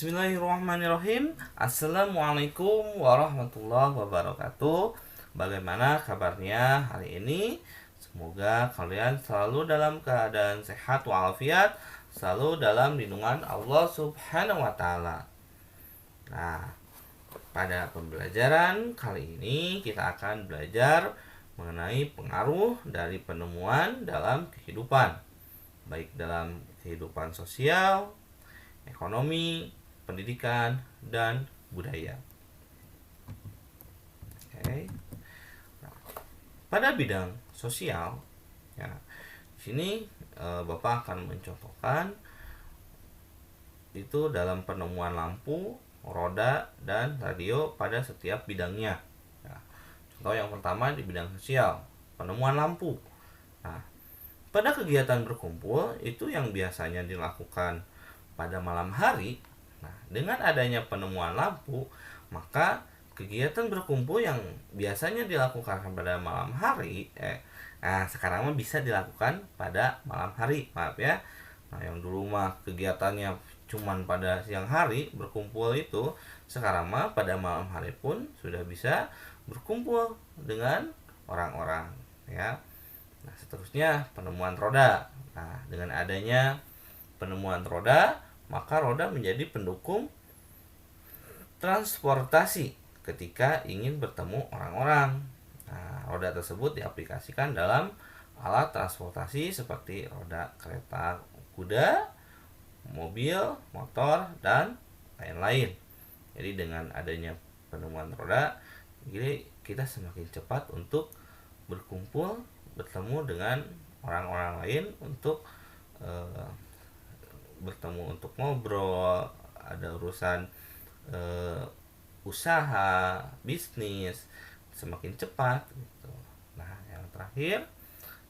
Bismillahirrahmanirrahim. Assalamualaikum warahmatullahi wabarakatuh. Bagaimana kabarnya hari ini? Semoga kalian selalu dalam keadaan sehat walafiat, selalu dalam lindungan Allah Subhanahu wa taala. Nah, pada pembelajaran kali ini kita akan belajar mengenai pengaruh dari penemuan dalam kehidupan, baik dalam kehidupan sosial, ekonomi, pendidikan, dan budaya. Oke. Nah, pada bidang sosial, ya, di sini Bapak akan mencontohkan itu dalam penemuan lampu, roda, dan radio pada setiap bidangnya. Ya, contoh yang pertama di bidang sosial, penemuan lampu. Nah, pada kegiatan berkumpul itu yang biasanya dilakukan pada malam hari. Nah, dengan adanya penemuan lampu, maka kegiatan berkumpul yang biasanya dilakukan pada malam hari, sekarang mah bisa dilakukan pada malam hari, maaf ya. Nah, yang dulu mah kegiatannya cuman pada siang hari berkumpul itu, sekarang mah pada malam hari pun sudah bisa berkumpul dengan orang-orang, ya. Nah, seterusnya penemuan roda. Nah, dengan adanya penemuan roda, maka roda menjadi pendukung transportasi ketika ingin bertemu orang-orang. Nah, roda tersebut diaplikasikan dalam alat transportasi seperti roda kereta kuda, mobil, motor, dan lain-lain. Jadi dengan adanya penemuan roda, jadi kita semakin cepat untuk berkumpul, bertemu dengan orang-orang lain untuk bertemu untuk ngobrol, ada urusan usaha, bisnis, semakin cepat gitu. Nah, yang terakhir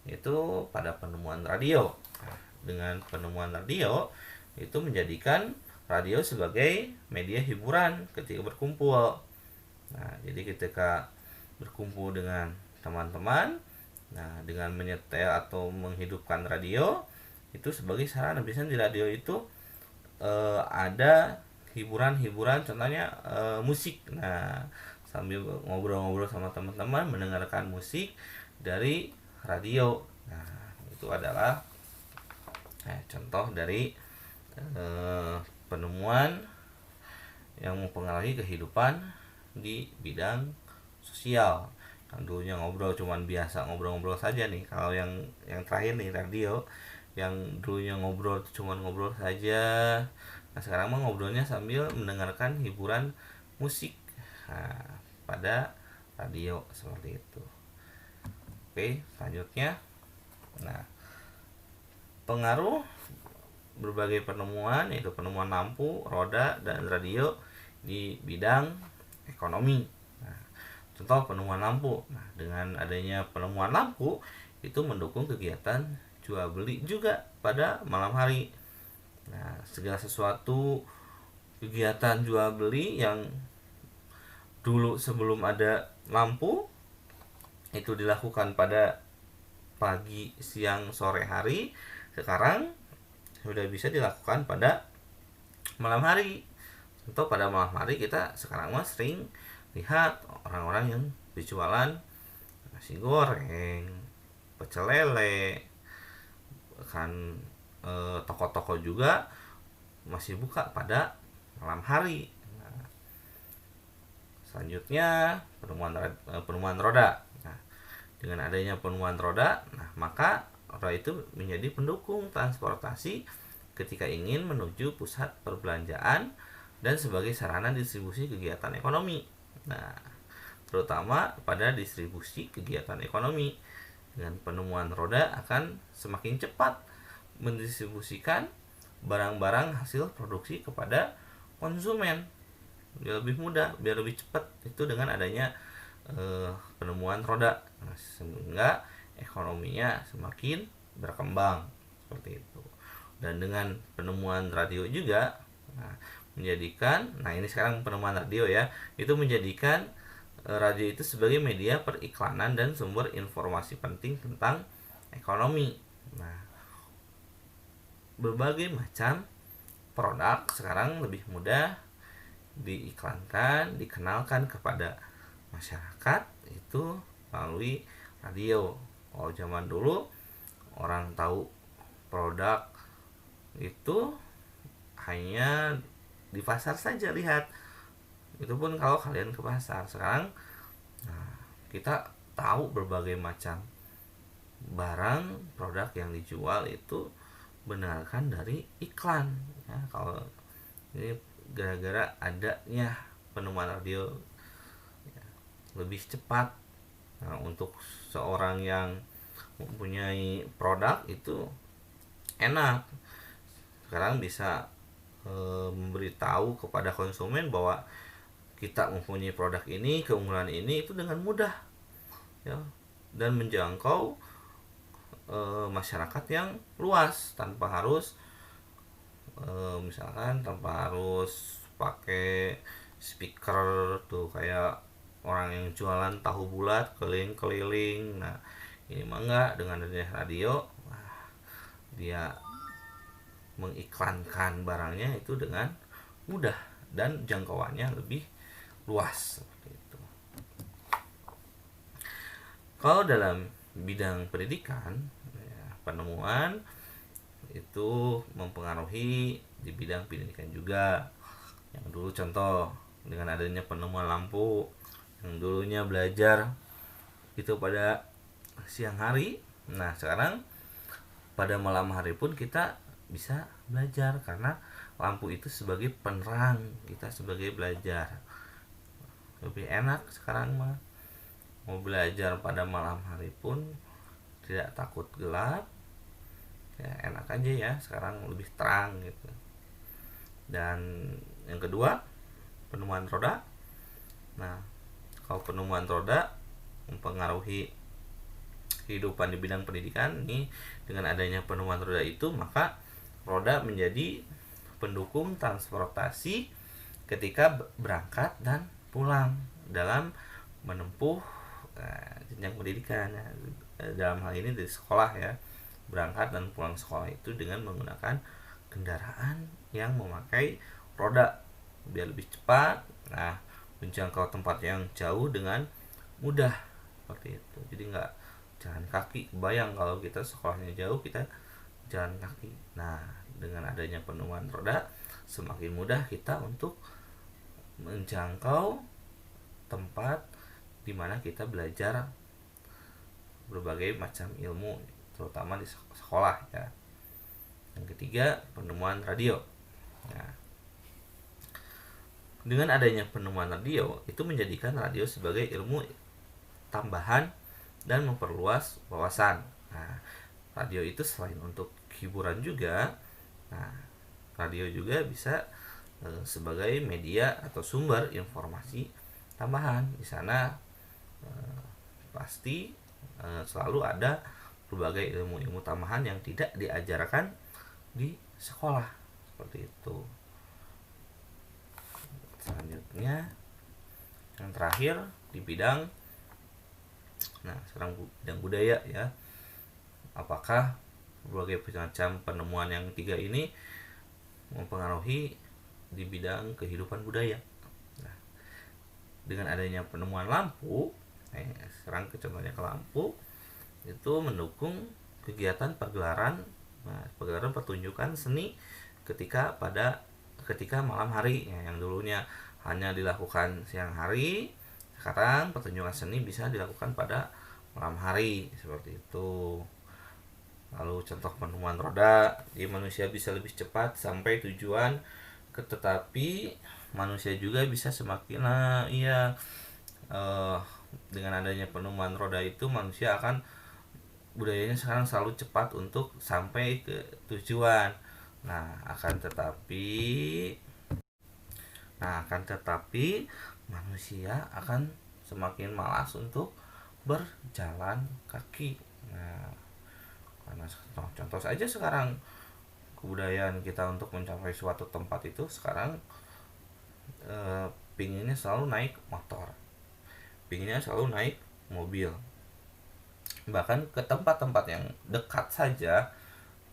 itu pada penemuan radio. Nah, dengan penemuan radio itu menjadikan radio sebagai media hiburan ketika berkumpul. Nah, jadi ketika berkumpul dengan teman-teman, nah dengan menyetel atau menghidupkan radio itu sebagai sarana. Biasanya di radio itu ada hiburan-hiburan, contohnya musik. Nah, sambil ngobrol-ngobrol sama teman-teman mendengarkan musik dari radio. Nah, itu adalah contoh dari penemuan yang mempengaruhi kehidupan di bidang sosial. Yang dulunya ngobrol cuman biasa ngobrol-ngobrol saja nih. Kalau yang terakhir nih radio, yang dulunya ngobrol cuman ngobrol saja, nah sekarang mah ngobrolnya sambil mendengarkan hiburan musik, nah, pada radio seperti itu. Oke, selanjutnya, nah, pengaruh berbagai penemuan, yaitu penemuan lampu, roda, dan radio di bidang ekonomi. Nah, contoh penemuan lampu. Nah, dengan adanya penemuan lampu itu mendukung kegiatan jual beli juga pada malam hari. Nah, segala sesuatu kegiatan jual beli yang dulu sebelum ada lampu itu dilakukan pada pagi, siang, sore hari, sekarang sudah bisa dilakukan pada malam hari. Contoh pada malam hari kita sekarang mah sering lihat orang-orang yang berjualan nasi goreng, pecel lele, kan toko-toko juga masih buka pada malam hari. Nah, selanjutnya penemuan roda. Nah, dengan adanya penemuan roda, nah maka roda itu menjadi pendukung transportasi ketika ingin menuju pusat perbelanjaan dan sebagai sarana distribusi kegiatan ekonomi. Nah, terutama pada distribusi kegiatan ekonomi. Dengan penemuan roda akan semakin cepat mendistribusikan barang-barang hasil produksi kepada konsumen. Biar lebih mudah, biar lebih cepat itu dengan adanya penemuan roda. Nah, sehingga ekonominya semakin berkembang seperti itu. Dan dengan penemuan radio juga, nah, menjadikan, nah ini sekarang penemuan radio ya, itu menjadikan radio itu sebagai media periklanan dan sumber informasi penting tentang ekonomi. Nah, berbagai macam produk sekarang lebih mudah diiklankan, dikenalkan kepada masyarakat itu melalui radio. Kalau zaman dulu orang tahu produk itu hanya di pasar saja lihat. Itu pun kalau kalian ke pasar. Sekarang kita tahu berbagai macam barang produk yang dijual itu benarkan dari iklan ya. Kalau ini gara-gara adanya penemuan radio ya, lebih cepat. Nah, untuk seorang yang mempunyai produk itu enak, sekarang bisa memberitahu kepada konsumen bahwa kita mempunyai produk ini, keunggulan ini itu dengan mudah ya, dan menjangkau masyarakat yang luas tanpa harus misalkan tanpa harus pakai speaker tuh kayak orang yang jualan tahu bulat keliling-keliling. Nah ini mah enggak, dengan adanya radio dia mengiklankan barangnya itu dengan mudah dan jangkauannya lebih luas seperti itu. Kalau dalam bidang pendidikan ya, penemuan itu mempengaruhi di bidang pendidikan juga. Yang dulu contoh dengan adanya penemuan lampu, yang dulunya belajar itu pada siang hari, nah sekarang pada malam hari pun kita bisa belajar karena lampu itu sebagai penerang kita sebagai belajar. Lebih enak sekarang mah mau belajar pada malam hari pun tidak takut gelap ya, enak aja ya, sekarang lebih terang gitu. Dan yang kedua penemuan roda. Nah kalau penemuan roda mempengaruhi kehidupan di bidang pendidikan nih, dengan adanya penemuan roda itu maka roda menjadi pendukung transportasi ketika berangkat dan pulang dalam menempuh jenjang pendidikan ya. Dalam hal ini di sekolah ya, berangkat dan pulang sekolah itu dengan menggunakan kendaraan yang memakai roda biar lebih cepat, nah menjangkau tempat yang jauh dengan mudah seperti itu. Jadi nggak jalan kaki. Bayang kalau kita sekolahnya jauh kita jalan kaki. Nah dengan adanya penemuan roda semakin mudah kita untuk menjangkau tempat di mana kita belajar berbagai macam ilmu terutama di sekolah ya. Yang ketiga penemuan radio. Nah, dengan adanya penemuan radio itu menjadikan radio sebagai ilmu tambahan dan memperluas wawasan. Nah, radio itu selain untuk hiburan juga, nah radio juga bisa sebagai media atau sumber informasi tambahan. Di sana pasti selalu ada berbagai ilmu-ilmu tambahan yang tidak diajarkan di sekolah seperti itu. Selanjutnya yang terakhir di bidang sekarang bidang budaya ya. Apakah berbagai macam penemuan yang tiga ini mempengaruhi di bidang kehidupan budaya? Nah, dengan adanya penemuan lampu, sekarang contohnya ke lampu itu mendukung kegiatan pagelaran, pagelaran pertunjukan seni ketika malam hari ya, yang dulunya hanya dilakukan siang hari, sekarang pertunjukan seni bisa dilakukan pada malam hari seperti itu. Lalu contoh penemuan roda, jadi manusia bisa lebih cepat sampai tujuan, tetapi manusia juga bisa semakin dengan adanya penemuan roda itu manusia akan budayanya sekarang selalu cepat untuk sampai ke tujuan. Akan tetapi manusia akan semakin malas untuk berjalan kaki. Karena contoh saja sekarang kebudayaan kita untuk mencapai suatu tempat itu sekarang pinginnya selalu naik motor, pinginnya selalu naik mobil, bahkan ke tempat-tempat yang dekat saja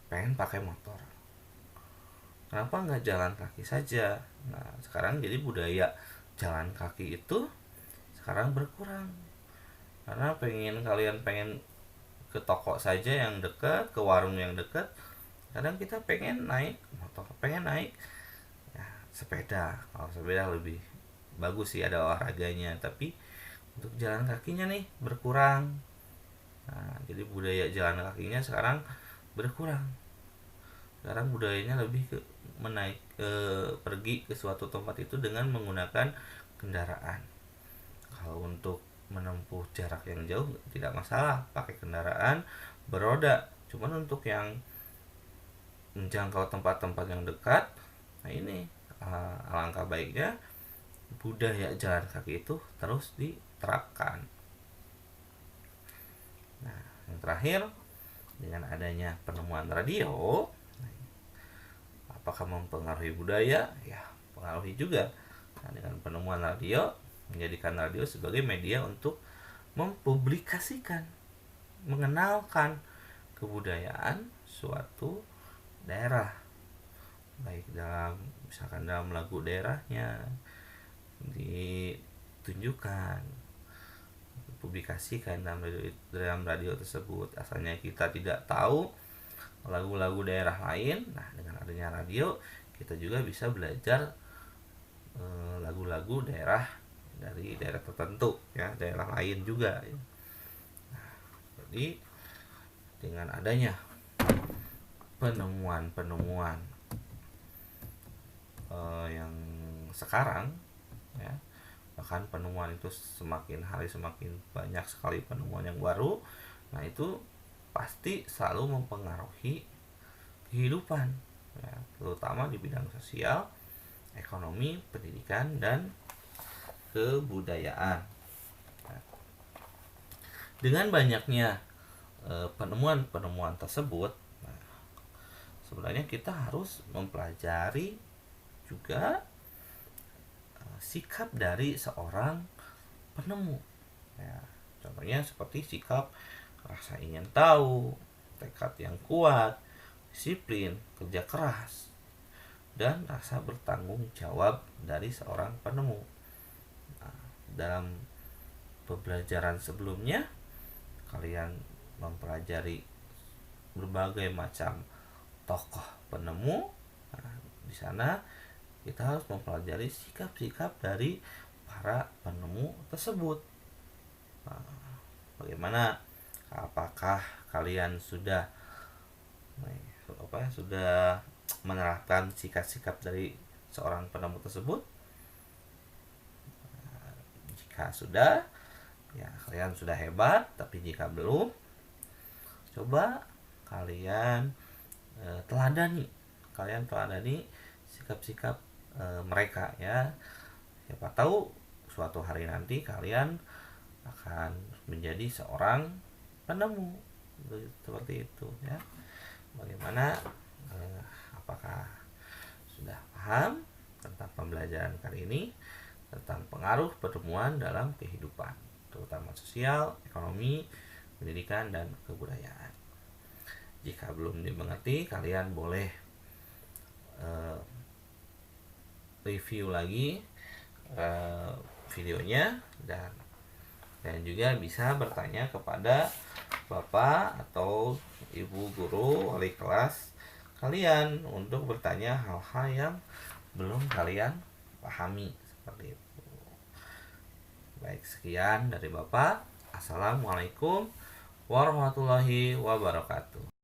pengen pakai motor. kenapa nggak jalan kaki saja? Nah, sekarang jadi budaya jalan kaki itu sekarang berkurang, karena kalian pengen ke toko saja yang dekat, ke warung yang dekat, kadang kita pengen naik motor, pengen naik ya, sepeda. Kalau sepeda lebih bagus sih, ada olahraganya, tapi untuk jalan kakinya nih berkurang. Nah, jadi budaya jalan kakinya sekarang berkurang. Sekarang budayanya lebih ke pergi ke suatu tempat itu dengan menggunakan kendaraan. Kalau untuk menempuh jarak yang jauh tidak masalah pakai kendaraan beroda. Cuman untuk yang menjangkau tempat-tempat yang dekat, nah ini alangkah baiknya budaya jalan kaki itu terus diterapkan. Nah, yang terakhir, dengan adanya penemuan radio, apakah mempengaruhi budaya? Ya, pengaruhi juga. Nah, dengan penemuan radio, menjadikan radio sebagai media untuk mempublikasikan, mengenalkan kebudayaan suatu daerah, baik misalkan dalam lagu daerahnya ditunjukkan, publikasikan dalam radio tersebut. Asalnya kita tidak tahu lagu-lagu daerah lain, nah dengan adanya radio kita juga bisa belajar lagu-lagu daerah dari daerah tertentu ya, daerah lain juga ya. Nah, jadi dengan adanya penemuan yang sekarang ya, bahkan penemuan itu semakin hari semakin banyak sekali penemuan yang baru, nah itu pasti selalu mempengaruhi kehidupan ya, terutama di bidang sosial, ekonomi, pendidikan, dan kebudayaan. Nah, dengan banyaknya penemuan-penemuan tersebut, nah, sebenarnya kita harus mempelajari juga sikap dari seorang penemu ya. Contohnya seperti sikap rasa ingin tahu, tekad yang kuat, disiplin, kerja keras, dan rasa bertanggung jawab dari seorang penemu. Nah, dalam pembelajaran sebelumnya kalian mempelajari berbagai macam tokoh penemu. Nah, di sana kita harus mempelajari sikap-sikap dari para penemu tersebut. Nah, bagaimana? Apakah kalian sudah menerapkan sikap-sikap dari seorang penemu tersebut? Jika sudah, ya kalian sudah hebat. Tapi jika belum, coba kalian teladani sikap-sikap mereka ya. Siapa tahu suatu hari nanti kalian akan menjadi seorang penemu seperti itu ya. Bagaimana? Apakah sudah paham tentang pembelajaran kali ini tentang pengaruh penemuan dalam kehidupan, terutama sosial, ekonomi, pendidikan, dan kebudayaan? Jika belum dimengerti, kalian boleh review lagi videonya, dan juga bisa bertanya kepada bapak atau ibu guru wali kelas kalian untuk bertanya hal-hal yang belum kalian pahami seperti itu. Baik, sekian dari bapak. Assalamualaikum warahmatullahi wabarakatuh.